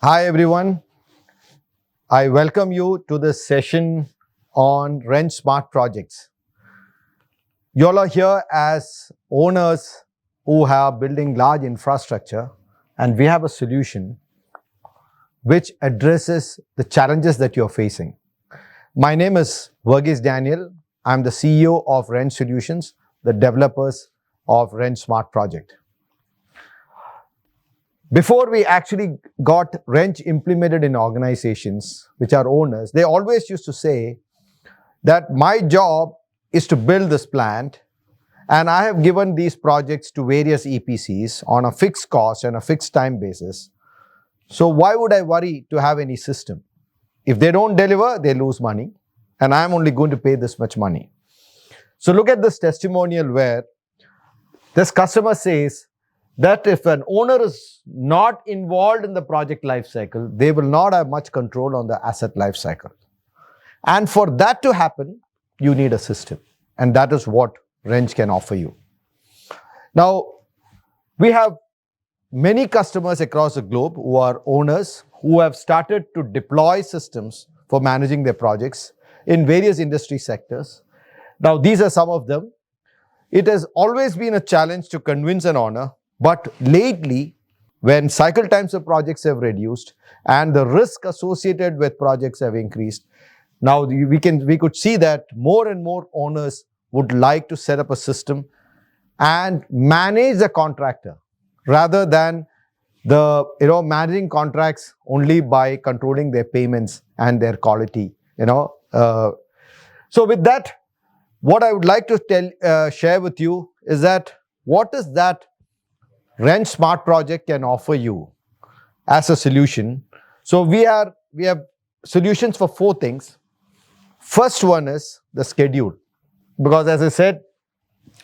Hi everyone, I welcome you to this session on Wrench Smart Projects. You all are here as owners who are building large infrastructure, and we have a solution which addresses the challenges that you're facing. My name is Verghese Daniel. I'm the CEO of Wrench Solutions, the developers of Wrench Smart Project. Before we actually got Wrench implemented in organizations, which are owners, they always used to say that my job is to build this plant, and I have given these projects to various EPCs on a fixed cost and a fixed time basis. So why would I worry to have any system? If they don't deliver, they lose money, and I'm only going to pay this much money. So look at this testimonial where this customer says that if an owner is not involved in the project lifecycle, they will not have much control on the asset lifecycle. And for that to happen, you need a system. And that is what Wrench can offer you. Now, we have many customers across the globe who are owners who have started to deploy systems for managing their projects in various industry sectors. Now, these are some of them. It has always been a challenge to convince an owner. But lately, when cycle times of projects have reduced and the risk associated with projects have increased, now we could see that more and more owners would like to set up a system and manage the contractor rather than managing contracts only by controlling their payments and their quality. So with that, what I would like to share with you is that what is that Wrench Smart Project can offer you as a solution. So we have solutions for 4 things. First one is the schedule. Because as I said,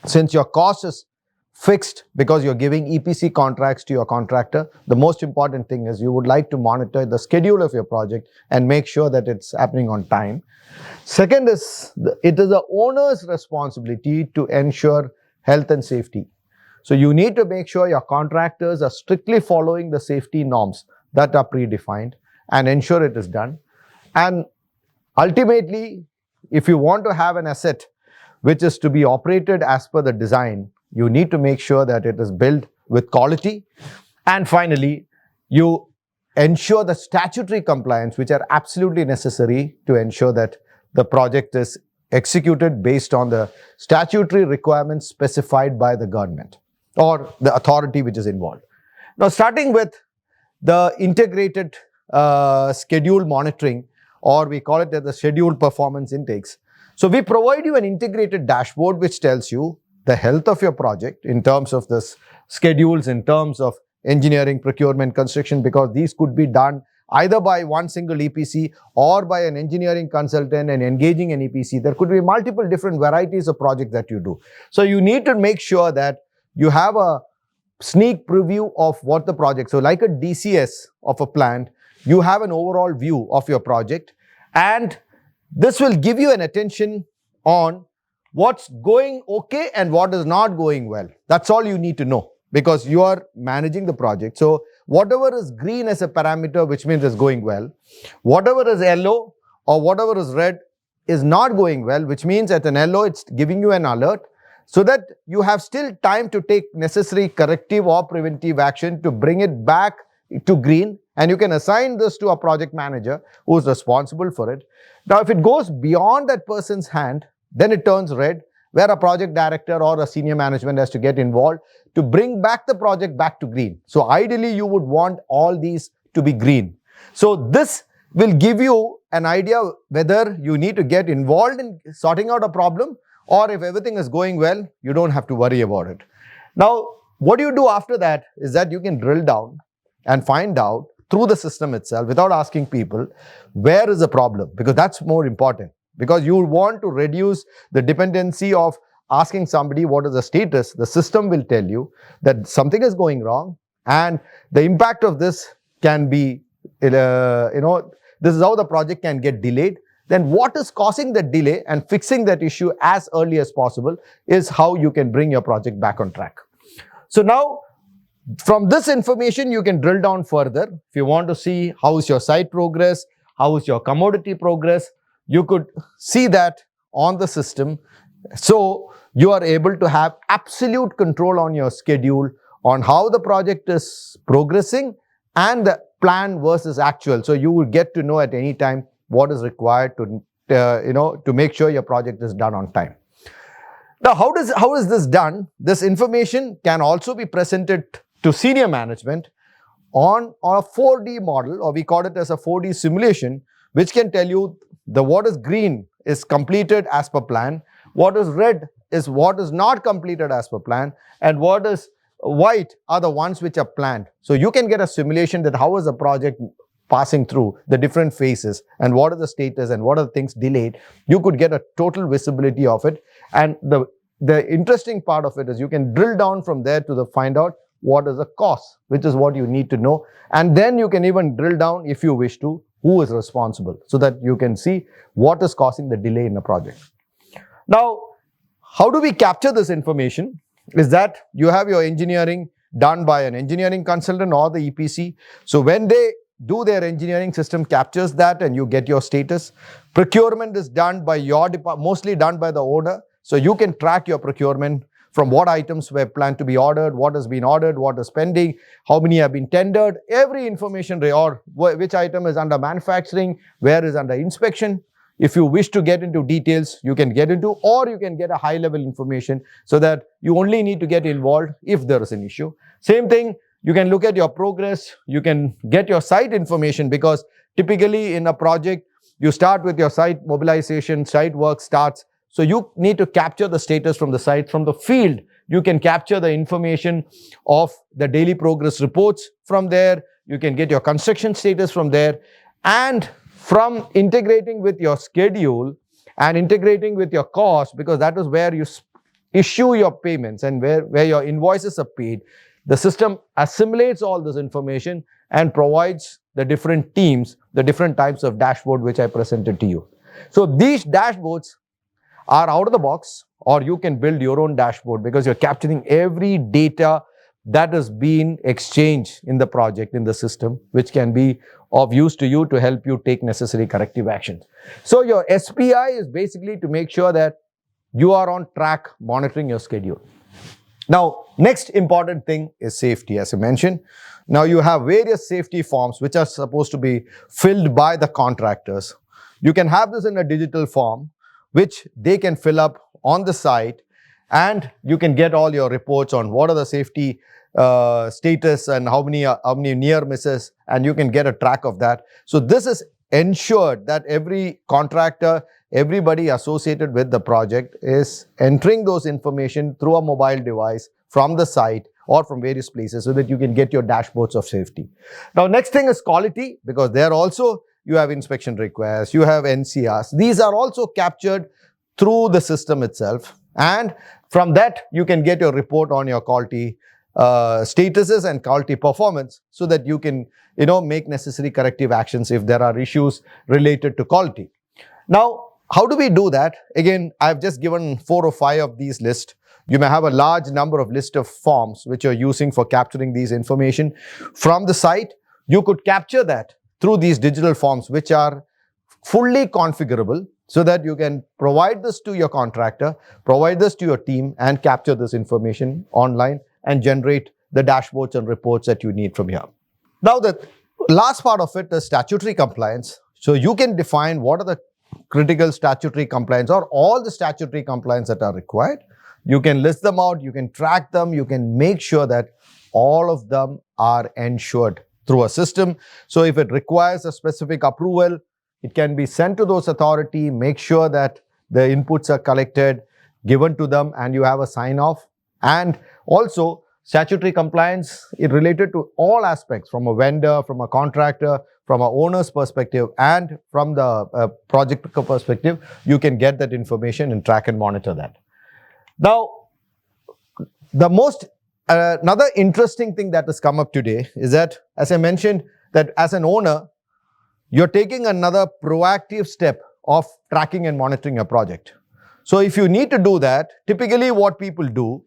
since your cost is fixed because you're giving EPC contracts to your contractor, the most important thing is you would like to monitor the schedule of your project and make sure that it's happening on time. Second is, it is the owner's responsibility to ensure health and safety. So you need to make sure your contractors are strictly following the safety norms that are predefined and ensure it is done. And ultimately, if you want to have an asset which is to be operated as per the design, you need to make sure that it is built with quality. And finally, you ensure the statutory compliance, which are absolutely necessary to ensure that the project is executed based on the statutory requirements specified by the government or the authority which is involved. Now, starting with the integrated schedule monitoring, or we call it as the scheduled performance intakes. So we provide you an integrated dashboard which tells you the health of your project in terms of this schedules, in terms of engineering, procurement, construction, because these could be done either by one single EPC or by an engineering consultant and engaging an EPC. There could be multiple different varieties of projects that you do. So you need to make sure that you have a sneak preview of what the project, so like a DCS of a plant, you have an overall view of your project, and this will give you an attention on what's going okay and what is not going well. That's all you need to know because you are managing the project. So whatever is green as a parameter, which means it's going well, whatever is yellow or whatever is red is not going well, which means at an yellow, it's giving you an alert, so that you have still time to take necessary corrective or preventive action to bring it back to green, and you can assign this to a project manager who is responsible for it. Now, if it goes beyond that person's hand, then it turns red, where a project director or a senior management has to get involved to bring back the project back to green. So ideally, you would want all these to be green. So this will give you an idea whether you need to get involved in sorting out a problem, or if everything is going well, you don't have to worry about it. Now, what you do after that is that you can drill down and find out through the system itself, without asking people, where is the problem? Because that's more important. Because you want to reduce the dependency of asking somebody what is the status. The system will tell you that something is going wrong, and the impact of this can be, this is how the project can get delayed. Then what is causing the delay and fixing that issue as early as possible is how you can bring your project back on track. So now, From this information, you can drill down further. If you want to see how is your site progress, how is your commodity progress, you could see that on the system. So you are able to have absolute control on your schedule, on how the project is progressing and the plan versus actual. So you will get to know at any time what is required to to make sure your project is done on time. Now, how is this done? This information can also be presented to senior management on a 4D model, or we call it as a 4D simulation, which can tell you what is green is completed as per plan, what is red is what is not completed as per plan, and what is white are the ones which are planned. So you can get a simulation that how is the project passing through the different phases and what are the status and what are the things delayed. You could get a total visibility of it. And the interesting part of it is you can drill down from there to find out what is the cost, which is what you need to know. And then you can even drill down, if you wish to, who is responsible, so that you can see what is causing the delay in the project. Now, how do we capture this information? Is that you have your engineering done by an engineering consultant or the EPC. So when they do their engineering, system captures that and you get your status. Procurement is done by your department, mostly done by the owner. So you can track your procurement from what items were planned to be ordered, what has been ordered, what is pending, how many have been tendered, every information, or which item is under manufacturing, where is under inspection. If you wish to get into details, you can get into, or you can get a high level information so that you only need to get involved if there is an issue. Same thing, you can look at your progress, you can get your site information, because typically in a project, you start with your site mobilization, site work starts. So you need to capture the status from the site. From the field, you can capture the information of the daily progress reports from there. You can get your construction status from there. And from integrating with your schedule and integrating with your cost, because that is where you issue your payments and where your invoices are paid, the system assimilates all this information and provides the different teams, the different types of dashboard which I presented to you. So these dashboards are out of the box, or you can build your own dashboard, because you're capturing every data that has been exchanged in the project, in the system, which can be of use to you to help you take necessary corrective actions. So your SPI is basically to make sure that you are on track monitoring your schedule. Now, next important thing is safety, as I mentioned. Now, you have various safety forms which are supposed to be filled by the contractors. You can have this in a digital form, which they can fill up on the site, and you can get all your reports on what are the safety status and how many near misses, and you can get a track of that. So this is ensured that every contractor, everybody associated with the project is entering those information through a mobile device from the site or from various places, so that you can get your dashboards of safety. Now, next thing is quality, because there also you have inspection requests, you have NCRs. These are also captured through the system itself. And from that, you can get your report on your quality statuses and quality performance, so that you can, make necessary corrective actions if there are issues related to quality. Now, how do we do that? Again, I've just given 4 or 5 of these lists. You may have a large number of list of forms which you're using for capturing these information from the site. You could capture that through these digital forms, which are fully configurable, so that you can provide this to your contractor, provide this to your team, and capture this information online and generate the dashboards and reports that you need from here. Now, the last part of it is statutory compliance. So you can define what are the critical statutory compliance, or all the statutory compliance that are required. You can list them out, you can track them, you can make sure that all of them are ensured through a system. So if it requires a specific approval, it can be sent to those authority, make sure that the inputs are collected, given to them, and you have a sign off. And also statutory compliance is related to all aspects, from a vendor, from a contractor, from an owner's perspective, and from the project perspective. You can get that information and track and monitor that. Now, the another interesting thing that has come up today is that, as I mentioned, that as an owner, you're taking another proactive step of tracking and monitoring your project. So if you need to do that, typically what people do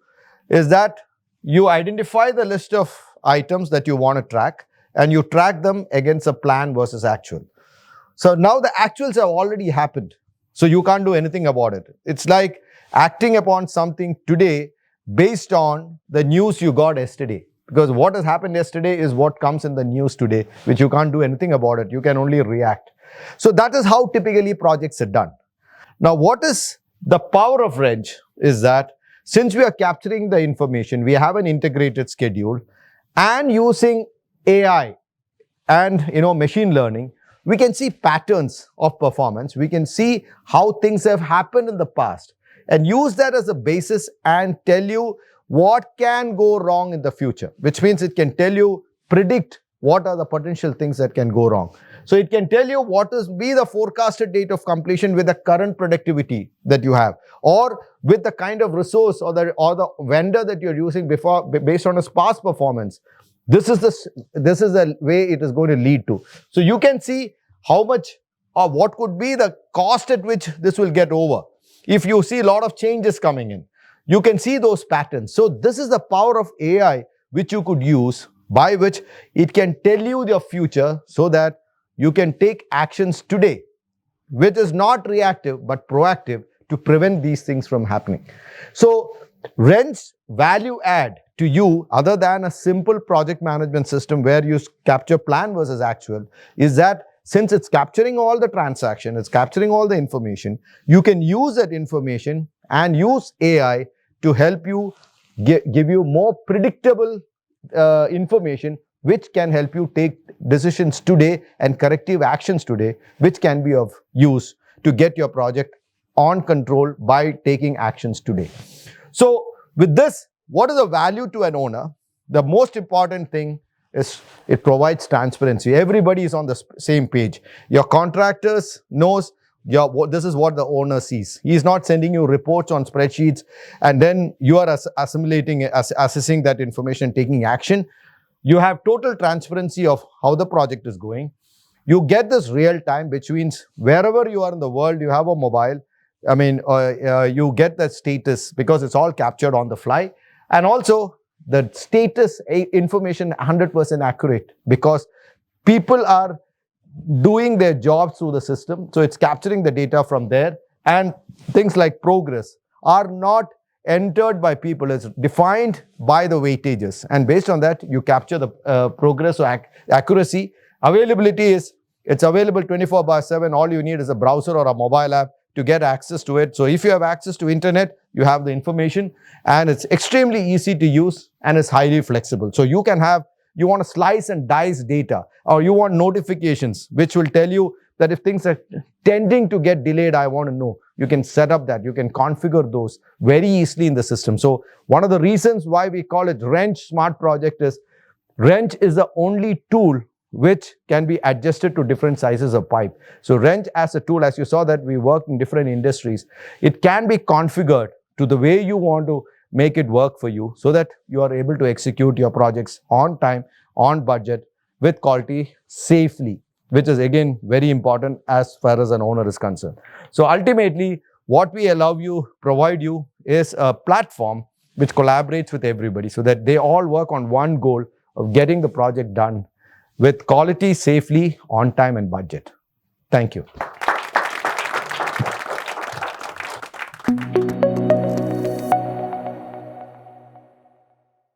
is that you identify the list of items that you want to track, and you track them against a plan versus actual. So now the actuals have already happened. So you can't do anything about it. It's like acting upon something today based on the news you got yesterday. Because what has happened yesterday is what comes in the news today, which you can't do anything about it. You can only react. So that is how typically projects are done. Now, what is the power of Wrench is that since we are capturing the information, we have an integrated schedule, and using AI and machine learning, we can see patterns of performance. We can see how things have happened in the past and use that as a basis and tell you what can go wrong in the future, which means it can tell you, predict what are the potential things that can go wrong. So it can tell you what is be the forecasted date of completion with the current productivity that you have, or with the kind of resource or the vendor that you're using before, based on its past performance. This is the way it is going to lead to. So you can see how much or what could be the cost at which this will get over. If you see a lot of changes coming in, you can see those patterns. So this is the power of AI which you could use, by which it can tell you your future so that you can take actions today, which is not reactive but proactive, to prevent these things from happening. So Wrench's value add to you, other than a simple project management system where you capture plan versus actual, is that since it's capturing all the transaction, it's capturing all the information, you can use that information and use AI to help you give you more predictable information, which can help you take decisions today and corrective actions today, which can be of use to get your project on control by taking actions today. So with this, what is the value to an owner? The most important thing is it provides transparency. Everybody is on the same page. Your contractors knows this is what the owner sees. He is not sending you reports on spreadsheets and then you are assessing that information, taking action. You have total transparency of how the project is going. You get this real time, which means wherever you are in the world, you have a mobile. You get that status because it's all captured on the fly. And also the status information 100% accurate because people are doing their jobs through the system. So it's capturing the data from there, and things like progress are not entered by people. It's defined by the weightages, and based on that you capture the progress or accuracy. Availability is it's available 24/7. All you need is a browser or a mobile app to get access to it. So if you have access to internet, you have the information, and it's extremely easy to use and it's highly flexible. So you want to slice and dice data, or you want notifications which will tell you that if things are tending to get delayed, I want to know. You can set up that. You can configure those very easily in the system. So one of the reasons why we call it Wrench SmartProject is Wrench is the only tool which can be adjusted to different sizes of pipe. So Wrench as a tool, as you saw that we work in different industries, it can be configured to the way you want to make it work for you so that you are able to execute your projects on time, on budget, with quality, safely, which is again very important as far as an owner is concerned. So ultimately, what we provide you is a platform which collaborates with everybody so that they all work on one goal of getting the project done with quality, safely, on time and budget. Thank you.